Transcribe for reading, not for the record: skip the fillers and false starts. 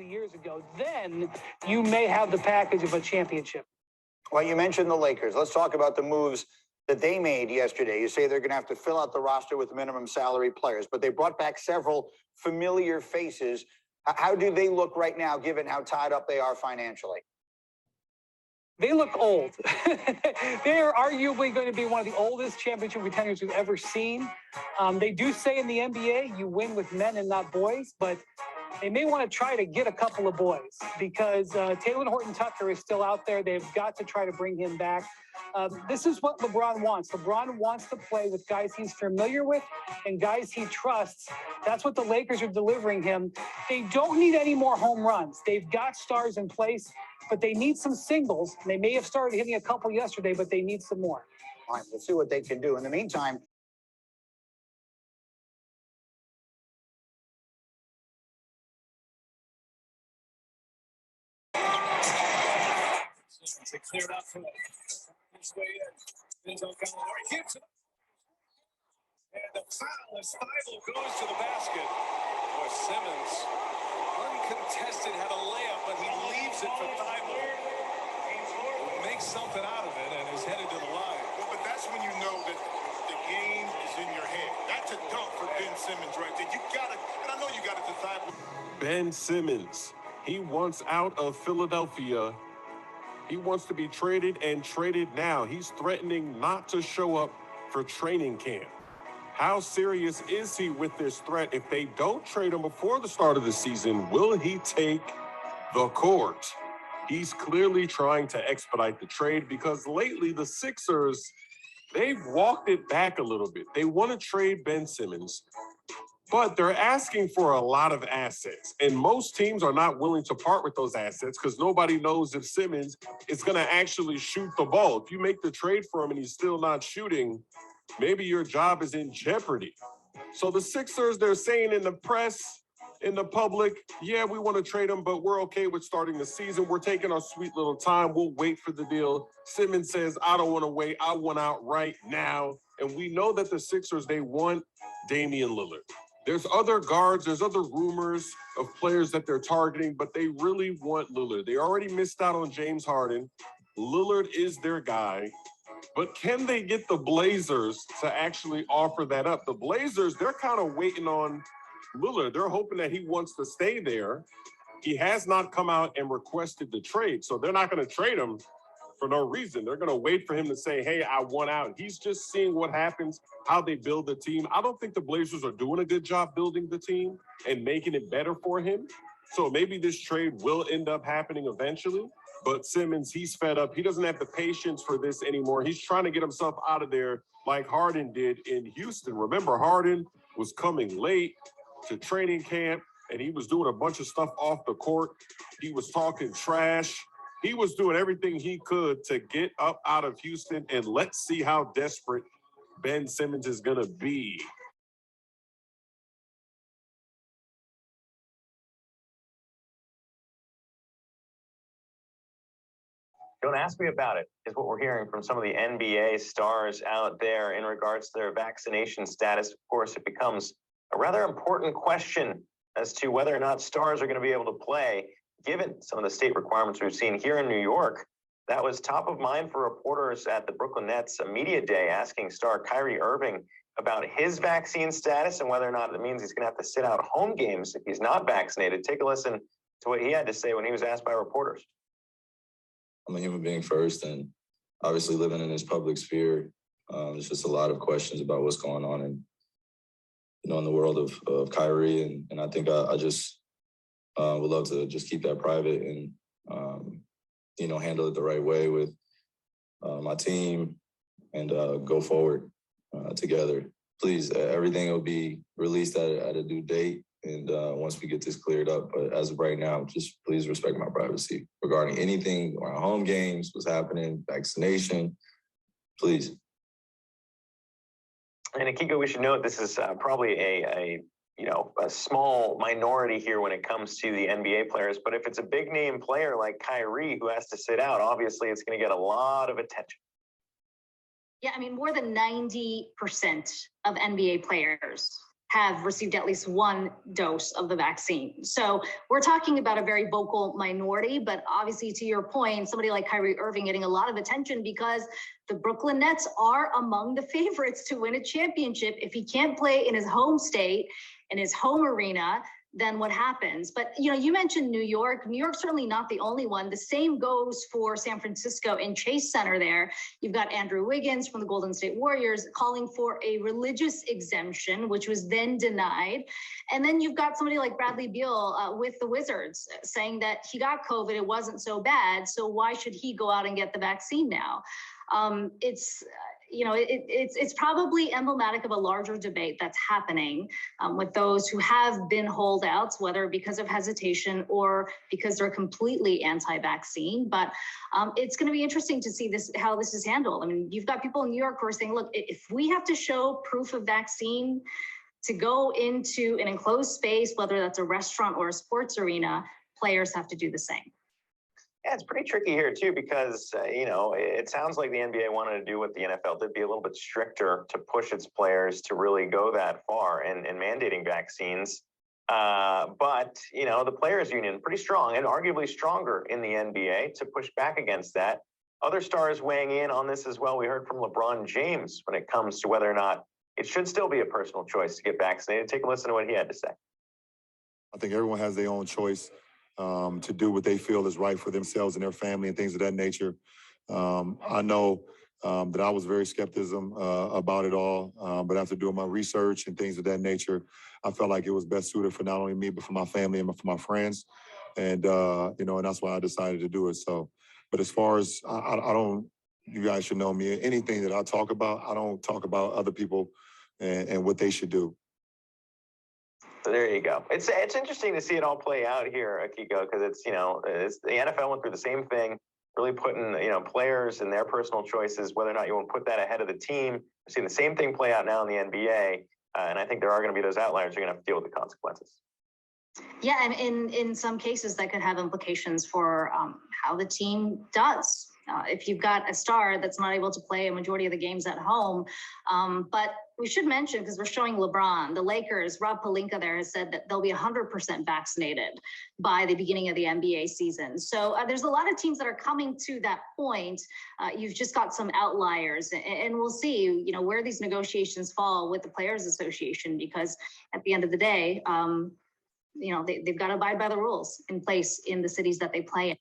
Years ago, then you may have the package of a championship. Well, you mentioned the Lakers. Let's talk about the moves that they made yesterday. You say they're going to have to fill out the roster with minimum salary players, but they brought back several familiar faces. How do they look right now, given how tied up they are financially? They look old. They are arguably going to be one of the oldest championship contenders we've ever seen. They do say in the NBA, you win with men and not boys, but they may want to try to get a couple of boys because Taylor Horton-Tucker is still out there. They've got to try to bring him back. This is what LeBron wants. LeBron wants to play with guys he's familiar with and guys he trusts. That's what the Lakers are delivering him. They don't need any more home runs. They've got stars in place, but they need some singles. They may have started hitting a couple yesterday, but they need some more. All right, we'll see what they can do. In the meantime, they cleared out from his way in. Spins on Gallinari, gives it. And the foul as Thybulle goes to the basket. Boy, Simmons, uncontested, had a layup, but he leaves it for Thybulle, who makes something out of it and is headed to the line. Well, but that's when you know that the game is in your head. That's a dunk for Ben Simmons right there. You got it, and I know you got it to Thybulle. Ben Simmons, he wants out of Philadelphia. He wants to be traded and traded now. He's threatening not to show up for training camp. How serious is he with this threat? If they don't trade him before the start of the season, will he take the court? He's clearly trying to expedite the trade because lately the Sixers, they've walked it back a little bit. They want to trade Ben Simmons, but they're asking for a lot of assets. And most teams are not willing to part with those assets because nobody knows if Simmons is going to actually shoot the ball. If you make the trade for him and he's still not shooting, maybe your job is in jeopardy. So the Sixers, they're saying in the press, in the public, yeah, we want to trade him, but we're okay with starting the season. We're taking our sweet little time. We'll wait for the deal. Simmons says, I don't want to wait. I want out right now. And we know that the Sixers, they want Damian Lillard. There's other guards, there's other rumors of players that they're targeting, but they really want Lillard. They already missed out on James Harden. Lillard is their guy. But can they get the Blazers to actually offer that up? The Blazers, they're kind of waiting on Lillard. They're hoping that he wants to stay there. He has not come out and requested the trade, so they're not going to trade him for no reason. They're going to wait for him to say, hey, I want out. He's just seeing what happens, how they build the team. I don't think the Blazers are doing a good job building the team and making it better for him. So maybe this trade will end up happening eventually. But Simmons, he's fed up. He doesn't have the patience for this anymore. He's trying to get himself out of there like Harden did in Houston. Remember, Harden was coming late to training camp, and he was doing a bunch of stuff off the court. He was talking trash. He was doing everything he could to get up out of Houston, and let's see how desperate Ben Simmons is going to be. Don't ask me about it, is what we're hearing from some of the NBA stars out there in regards to their vaccination status. Of course, it becomes a rather important question as to whether or not stars are going to be able to play, given some of the state requirements we've seen here in New York. That was top of mind for reporters at the Brooklyn Nets media day, asking star Kyrie Irving about his vaccine status and whether or not it means he's going to have to sit out home games if he's not vaccinated. Take a listen to what he had to say when he was asked by reporters. I'm a human being first, and obviously living in this public sphere, there's just a lot of questions about what's going on in the world of Kyrie, and I think I just would love to just keep that private and handle it the right way with my team and go forward together. Please, everything will be released at a due date. And once we get this cleared up, but as of right now, just please respect my privacy regarding anything around home games, what's happening, vaccination, please. And Akiko, we should note this is probably a small minority here when it comes to the NBA players. But if it's a big name player like Kyrie who has to sit out, obviously it's going to get a lot of attention. Yeah, I mean, more than 90% of NBA players have received at least one dose of the vaccine. So we're talking about a very vocal minority, but obviously to your point, somebody like Kyrie Irving getting a lot of attention because the Brooklyn Nets are among the favorites to win a championship. If he can't play in his home state, in his home arena, then what happens? But, you know, you mentioned New York. New York's certainly not the only one. The same goes for San Francisco and Chase Center there. You've got Andrew Wiggins from the Golden State Warriors calling for a religious exemption, which was then denied. And then you've got somebody like Bradley Beal with the Wizards saying that he got COVID, it wasn't so bad, so why should he go out and get the vaccine now? It's probably emblematic of a larger debate that's happening with those who have been holdouts, whether because of hesitation or because they're completely anti-vaccine. But it's going to be interesting to see how this is handled. I mean, you've got people in New York who are saying, look, if we have to show proof of vaccine to go into an enclosed space, whether that's a restaurant or a sports arena, players have to do the same. Yeah, it's pretty tricky here too, because, it sounds like the NBA wanted to do what the NFL did, be a little bit stricter to push its players to really go that far in mandating vaccines. But the players union, pretty strong and arguably stronger in the NBA to push back against that. Other stars weighing in on this as well. We heard from LeBron James when it comes to whether or not it should still be a personal choice to get vaccinated. Take a listen to what he had to say. I think everyone has their own choice to do what they feel is right for themselves and their family and things of that nature. I know that I was very skeptical about it all, but after doing my research and things of that nature, I felt like it was best suited for not only me, but for my family and for my friends. And, and that's why I decided to do it. So, but as far as I don't, you guys should know me, anything that I talk about, I don't talk about other people and what they should do. So there you go. It's interesting to see it all play out here, Akiko, because it's the NFL went through the same thing, really putting players and their personal choices, whether or not you want to put that ahead of the team. We're seeing the same thing play out now in the NBA, and I think there are going to be those outliers. You're going to have to deal with the consequences. Yeah, and in some cases that could have implications for how the team does. If you've got a star that's not able to play a majority of the games at home. But we should mention, because we're showing LeBron, the Lakers, Rob Pelinka there has said that they'll be 100% vaccinated by the beginning of the NBA season. So there's a lot of teams that are coming to that point. You've just got some outliers, and we'll see, where these negotiations fall with the Players Association, because at the end of the day, they've got to abide by the rules in place in the cities that they play in.